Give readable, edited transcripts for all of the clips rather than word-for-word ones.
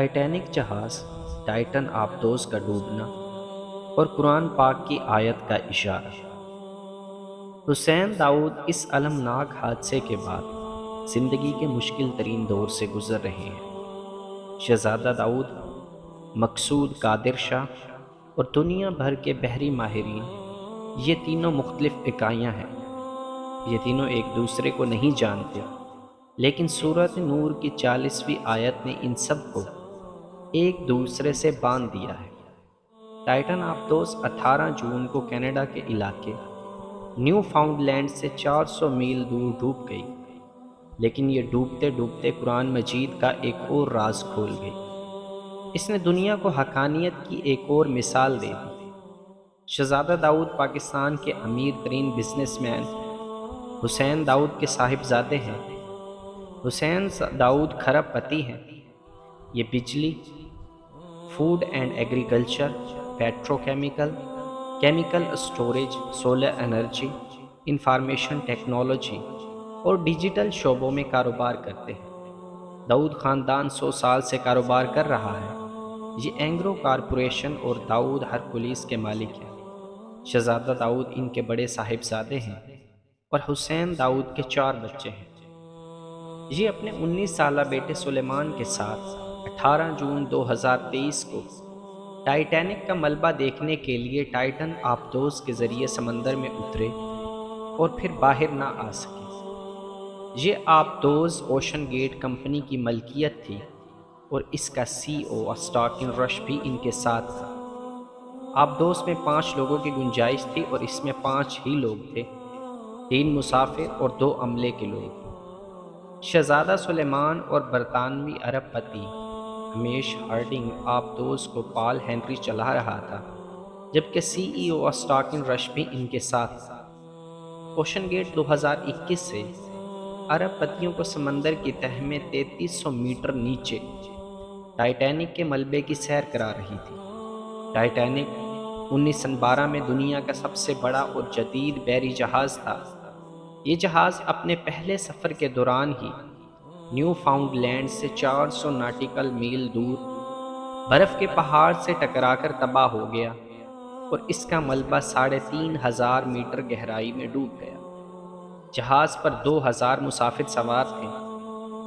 Titanic جہاز Titan آبدوز کا ڈوبنا اور قرآن پاک کی آیت کا اشارہ۔ حسین داؤد اس المناک حادثے کے بعد زندگی کے مشکل ترین دور سے گزر رہے ہیں۔ شہزادہ داؤد، مقصود قادر شاہ اور دنیا بھر کے بحری ماہرین، یہ تینوں مختلف اکائیاں ہیں۔ یہ تینوں ایک دوسرے کو نہیں جانتے، لیکن سورۃ نور کی 40ویں آیت نے ان سب کو ایک دوسرے سے باندھ دیا ہے۔ ٹائٹن آبدوز 18 جون کو کینیڈا کے علاقے نیو فاؤنڈ لینڈ سے 400 میل دور ڈوب گئی، لیکن یہ ڈوبتے ڈوبتے قرآن مجید کا ایک اور راز کھول گئی۔ اس نے دنیا کو حقانیت کی ایک اور مثال دے دی۔ شہزادہ داؤد پاکستان کے امیر ترین بزنس مین حسین داؤد کے صاحبزادے ہیں۔ حسین داؤد کھرب پتی ہیں۔ یہ بجلی، food and agriculture, petrochemical, chemical storage, solar energy, information technology اور ڈیجیٹل شعبوں میں کاروبار کرتے ہیں۔ داؤد خاندان 100 سال سے کاروبار کر رہا ہے۔ یہ اینگرو کارپوریشن اور داؤد ہرکولیس کے مالک ہیں۔ شہزادہ داؤد ان کے بڑے صاحبزادے ہیں اور حسین داؤد کے 4 بچے ہیں۔ یہ اپنے 19 سالہ بیٹے سلیمان کے ساتھ 18 جون 2023 کو ٹائٹینک کا ملبہ دیکھنے کے لیے ٹائٹن آبدوز کے ذریعے سمندر میں اترے اور پھر باہر نہ آ سکے۔ یہ آبدوز اوشن گیٹ کمپنی کی ملکیت تھی اور اس کا CEO اسٹاکن رش بھی ان کے ساتھ تھا۔ آبدوز میں 5 لوگوں کی گنجائش تھی اور اس میں 5 ہی لوگ تھے، 3 مسافر اور 2 عملے کے لوگ۔ شہزادہ سلیمان اور برطانوی ارب پتی ہمیش ہارڈنگ آبدوز کو پال ہنری چلا رہا تھا، جبکہ CEO اسٹاکن رش بھی ان کے ساتھ تھا۔ اوشن گیٹ 2021 سے عرب پتیوں کو سمندر کی تہہ میں 3300 میٹر نیچے ٹائٹینک کے ملبے کی سیر کرا رہی تھی۔ ٹائٹینک 1912 میں دنیا کا سب سے بڑا اور جدید بحری جہاز تھا۔ یہ جہاز اپنے پہلے سفر کے دوران ہی نیو فاؤنڈ لینڈ سے 400 ناٹیکل میل دور برف کے پہاڑ سے ٹکرا کر تباہ ہو گیا اور اس کا ملبہ 3500 میٹر گہرائی میں ڈوب گیا۔ جہاز پر 2000 مسافر سوار تھے،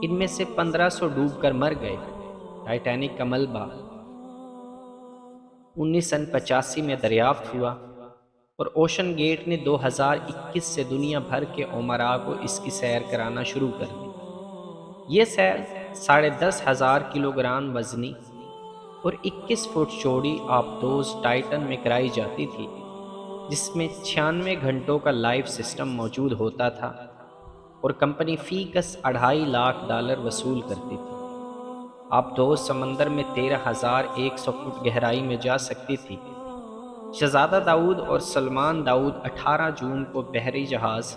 ان میں سے 1500 ڈوب کر مر گئے۔ ٹائٹینک کا ملبہ 1985 میں دریافت ہوا اور اوشن گیٹ نے 2021 سے دنیا بھر کے عمراء کو اس کی سیر کرانا شروع کر دی۔ یہ سیر 10,500 کلوگرام وزنی اور 21 فٹ چوڑی آبدوز ٹائٹن میں کرائی جاتی تھی، جس میں 96 گھنٹوں کا لائف سسٹم موجود ہوتا تھا اور کمپنی فی کس $2.5 لاکھ وصول کرتی تھی۔ آبدوز سمندر میں 13,100 فٹ گہرائی میں جا سکتی تھی۔ شہزادہ داؤد اور سلمان داؤد 18 جون کو بحری جہاز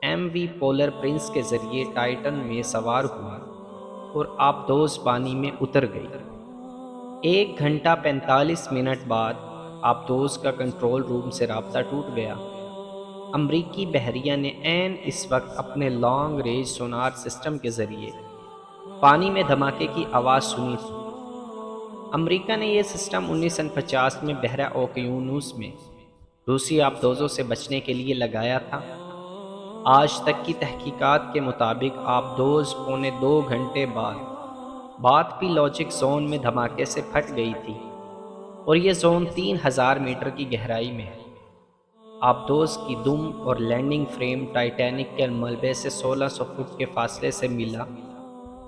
MV پولر پرنس کے ذریعے ٹائٹن میں سوار ہوئے اور آبدوز پانی میں اتر گئی۔ 1 گھنٹہ 45 منٹ بعد آبدوز کا کنٹرول روم سے رابطہ ٹوٹ گیا۔ امریکی بحریہ نے عین اس وقت اپنے لانگ رینج سونار سسٹم کے ذریعے پانی میں دھماکے کی آواز سنی تھی۔ امریکہ نے یہ سسٹم 1950 میں بحیرہ اوقیانوس میں روسی آبدوزوں سے بچنے کے لیے لگایا تھا۔ آج تک کی تحقیقات کے مطابق آبدوز 2.25 گھنٹے بعد بات پی لاجک زون میں دھماکے سے پھٹ گئی تھی اور یہ زون 3000 میٹر کی گہرائی میں ہے۔ آبدوز کی دم اور لینڈنگ فریم ٹائٹینک کے ملبے سے 1600 فٹ کے فاصلے سے ملا،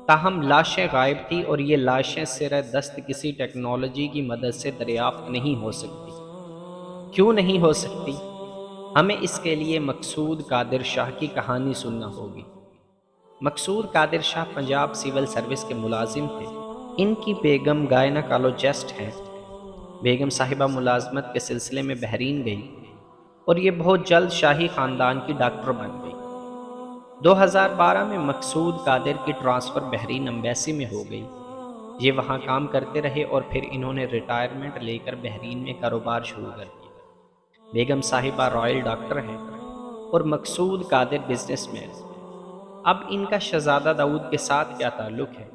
تاہم لاشیں غائب تھیں اور یہ لاشیں زیر دست کسی ٹیکنالوجی کی مدد سے دریافت نہیں ہو سکتی۔ کیوں نہیں ہو سکتی؟ ہمیں اس کے لیے مقصود قادر شاہ کی کہانی سننا ہوگی۔ مقصود قادر شاہ پنجاب سول سروس کے ملازم تھے۔ ان کی بیگم گائنیکالوجسٹ ہیں۔ بیگم صاحبہ ملازمت کے سلسلے میں بحرین گئی اور یہ بہت جلد شاہی خاندان کی ڈاکٹر بن گئی۔ 2012 میں مقصود قادر کی ٹرانسفر بحرین ایمبیسی میں ہو گئی۔ یہ وہاں کام کرتے رہے اور پھر انہوں نے ریٹائرمنٹ لے کر بحرین میں کاروبار شروع کر دیا۔ بیگم صاحبہ رائل ڈاکٹر ہیں اور مقصود قادر بزنس مین۔ اب ان کا شہزادہ داؤد کے ساتھ کیا تعلق ہے؟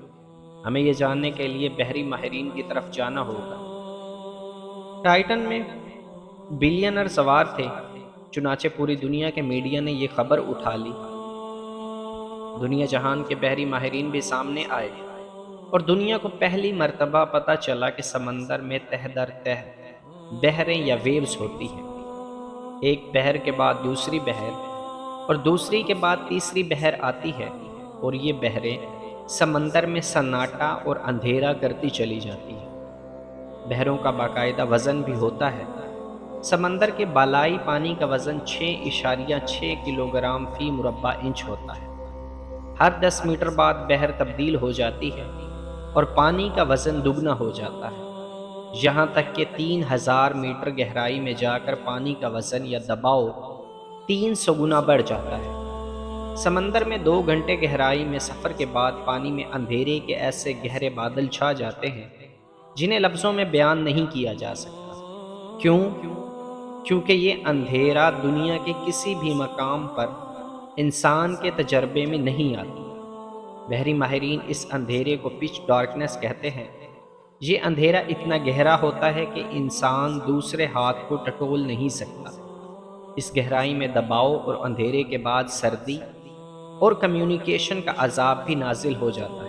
ہمیں یہ جاننے کے لیے بحری ماہرین کی طرف جانا ہوگا۔ ٹائٹن میں بلینر سوار تھے، چنانچہ پوری دنیا کے میڈیا نے یہ خبر اٹھا لی۔ دنیا جہان کے بحری ماہرین بھی سامنے آئے اور دنیا کو پہلی مرتبہ پتہ چلا کہ سمندر میں تہ در تہ بحریں یا ویوز ہوتی ہیں۔ ایک بحر کے بعد دوسری بحر اور دوسری کے بعد تیسری بحر آتی ہے، اور یہ بحریں سمندر میں سناٹا اور اندھیرا کرتی چلی جاتی ہیں۔ بحروں کا باقاعدہ وزن بھی ہوتا ہے۔ سمندر کے بالائی پانی کا وزن 6.6 کلوگرام فی مربع انچ ہوتا ہے۔ ہر 10 میٹر بعد بحر تبدیل ہو جاتی ہے اور پانی کا وزن دگنا ہو جاتا ہے، یہاں تک کہ 3000 میٹر گہرائی میں جا کر پانی کا وزن یا دباؤ 300 گنا بڑھ جاتا ہے۔ سمندر میں 2 گھنٹے گہرائی میں سفر کے بعد پانی میں اندھیرے کے ایسے گہرے بادل چھا جاتے ہیں جنہیں لفظوں میں بیان نہیں کیا جا سکتا۔ کیوں؟ کیونکہ یہ اندھیرا دنیا کے کسی بھی مقام پر انسان کے تجربے میں نہیں آتی۔ بحری ماہرین اس اندھیرے کو پچ ڈارکنس کہتے ہیں۔ یہ اندھیرا اتنا گہرا ہوتا ہے کہ انسان دوسرے ہاتھ کو ٹٹول نہیں سکتا۔ اس گہرائی میں دباؤ اور اندھیرے کے بعد سردی اور کمیونیکیشن کا عذاب بھی نازل ہو جاتا ہے۔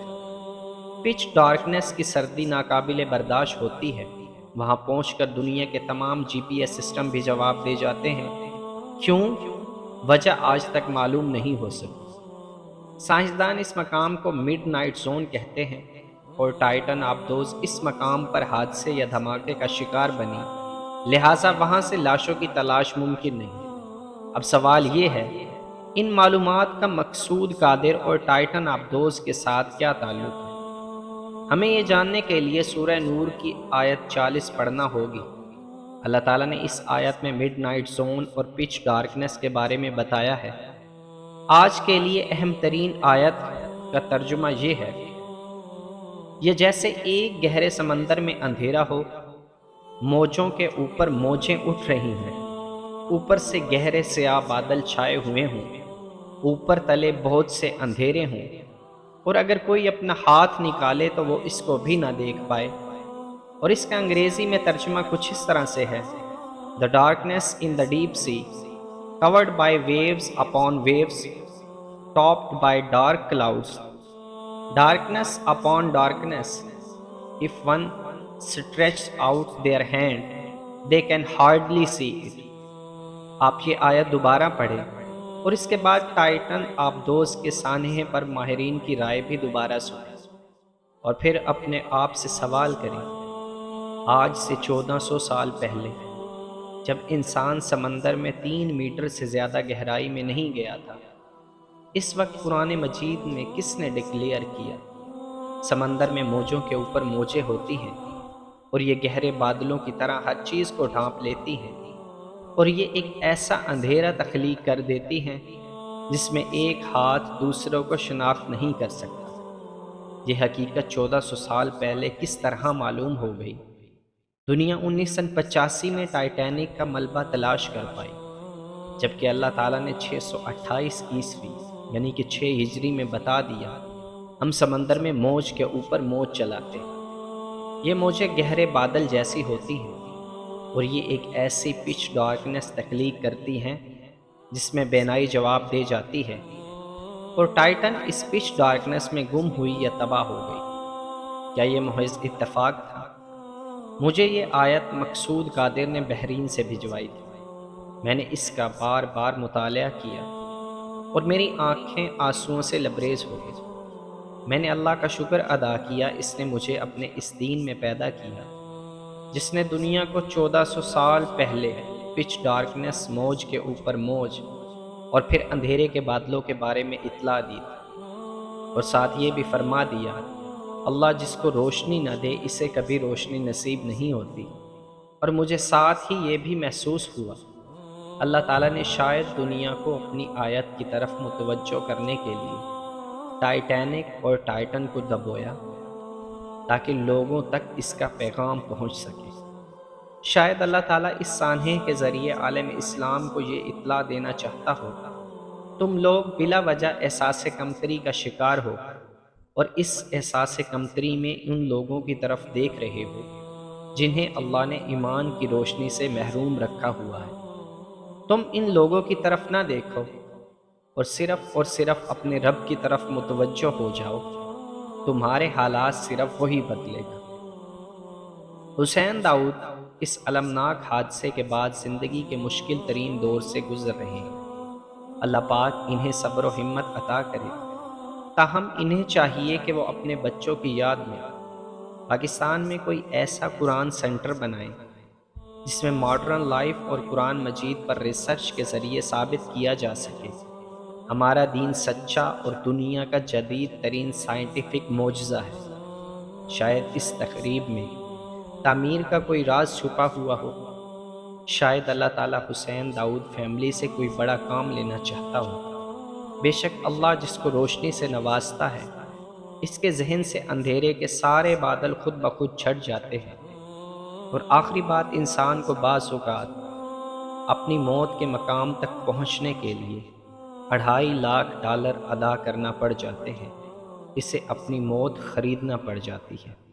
پچ ڈارکنس کی سردی ناقابل برداشت ہوتی ہے۔ وہاں پہنچ کر دنیا کے تمام GPS سسٹم بھی جواب دے جاتے ہیں۔ کیوں؟ وجہ آج تک معلوم نہیں ہو سکی۔ سائنسدان اس مقام کو مڈ نائٹ زون کہتے ہیں، اور ٹائٹن آبدوز اس مقام پر حادثے یا دھماکے کا شکار بنی، لہٰذا وہاں سے لاشوں کی تلاش ممکن نہیں۔ اب سوال یہ ہے، ان معلومات کا مقصود قادر اور ٹائٹن آبدوز کے ساتھ کیا تعلق ہے؟ ہمیں یہ جاننے کے لیے سورہ نور کی آیت 40 پڑھنا ہوگی۔ اللہ تعالیٰ نے اس آیت میں مڈ نائٹ زون اور پچ ڈارکنس کے بارے میں بتایا ہے۔ آج کے لیے اہم ترین آیت کا ترجمہ یہ ہے: یہ جیسے ایک گہرے سمندر میں اندھیرا ہو، موجوں کے اوپر موجیں اٹھ رہی ہیں، اوپر سے گہرے سیاہ بادل چھائے ہوئے ہوں، اوپر تلے بہت سے اندھیرے ہوں، اور اگر کوئی اپنا ہاتھ نکالے تو وہ اس کو بھی نہ دیکھ پائے۔ اور اس کا انگریزی میں ترجمہ کچھ اس طرح سے ہے: The darkness in the deep sea, covered by waves upon waves, topped by dark clouds. Darkness upon darkness. If one stretches out their hand, they can hardly see it. آپ یہ آیت دوبارہ پڑھیں اور اس کے بعد ٹائٹن آبدوز کے سانحے پر ماہرین کی رائے بھی دوبارہ سنیں، اور پھر اپنے آپ سے سوال کریں: آج سے 1400 سال پہلے جب انسان سمندر میں 3 میٹر سے زیادہ گہرائی میں نہیں گیا تھا، اس وقت قرآن مجید میں کس نے ڈکلیئر کیا سمندر میں موجوں کے اوپر موجیں ہوتی ہیں، اور یہ گہرے بادلوں کی طرح ہر چیز کو ڈھانپ لیتی ہیں، اور یہ ایک ایسا اندھیرا تخلیق کر دیتی ہیں جس میں ایک ہاتھ دوسروں کو شناخت نہیں کر سکتا؟ یہ حقیقت 1400 سال پہلے کس طرح معلوم ہو گئی؟ دنیا 1985 میں ٹائٹینک کا ملبہ تلاش کر پائی، جبکہ اللہ تعالیٰ نے 628 عیسوی یعنی کہ 6 ہجری میں بتا دیا: ہم سمندر میں موج کے اوپر موج چلاتے ہیں۔ یہ موجیں گہرے بادل جیسی ہوتی ہیں، اور یہ ایک ایسی پچ ڈارکنس تخلیق کرتی ہیں جس میں بینائی جواب دے جاتی ہے، اور ٹائٹن اس پچ ڈارکنس میں گم ہوئی یا تباہ ہو گئی۔ کیا یہ محض اتفاق تھا؟ مجھے یہ آیت مقصود قادر نے بحرین سے بھجوائی تھی۔ میں نے اس کا بار بار مطالعہ کیا اور میری آنکھیں آنسوؤں سے لبریز ہو گئی۔ میں نے اللہ کا شکر ادا کیا، اس نے مجھے اپنے اس دین میں پیدا کیا جس نے دنیا کو 1400 سال پہلے پچ ڈارکنس، موج کے اوپر موج، اور پھر اندھیرے کے بادلوں کے بارے میں اطلاع دی تھی، اور ساتھ یہ بھی فرما دیا: اللہ جس کو روشنی نہ دے اسے کبھی روشنی نصیب نہیں ہوتی۔ اور مجھے ساتھ ہی یہ بھی محسوس ہوا اللہ تعالیٰ نے شاید دنیا کو اپنی آیت کی طرف متوجہ کرنے کے لیے ٹائٹینک اور ٹائٹن کو دبویا تاکہ لوگوں تک اس کا پیغام پہنچ سکے۔ شاید اللہ تعالیٰ اس سانحے کے ذریعے عالم اسلام کو یہ اطلاع دینا چاہتا ہو: تم لوگ بلا وجہ احساس کمتری کا شکار ہو، اور اس احساس کمتری میں ان لوگوں کی طرف دیکھ رہے ہو جنہیں اللہ نے ایمان کی روشنی سے محروم رکھا ہوا ہے۔ تم ان لوگوں کی طرف نہ دیکھو اور صرف اپنے رب کی طرف متوجہ ہو جاؤ، تمہارے حالات صرف وہی بدلے گا۔ حسین داؤد اس المناک حادثے کے بعد زندگی کے مشکل ترین دور سے گزر رہے ہیں۔ اللہ پاک انہیں صبر و ہمت عطا کرے، تاہم انہیں چاہیے کہ وہ اپنے بچوں کی یاد میں پاکستان میں کوئی ایسا قرآن سینٹر بنائیں جس میں ماڈرن لائف اور قرآن مجید پر ریسرچ کے ذریعے ثابت کیا جا سکے ہمارا دین سچا اور دنیا کا جدید ترین سائنٹیفک معجزہ ہے۔ شاید اس تقریب میں تعمیر کا کوئی راز چھپا ہوا ہو، شاید اللہ تعالیٰ حسین داؤد فیملی سے کوئی بڑا کام لینا چاہتا ہو۔ بے شک اللہ جس کو روشنی سے نوازتا ہے، اس کے ذہن سے اندھیرے کے سارے بادل خود بخود چھٹ جاتے ہیں۔ اور آخری بات، انسان کو بعض اوقات اپنی موت کے مقام تک پہنچنے کے لیے $2.5 لاکھ ادا کرنا پڑ جاتے ہیں، اسے اپنی موت خریدنا پڑ جاتی ہے۔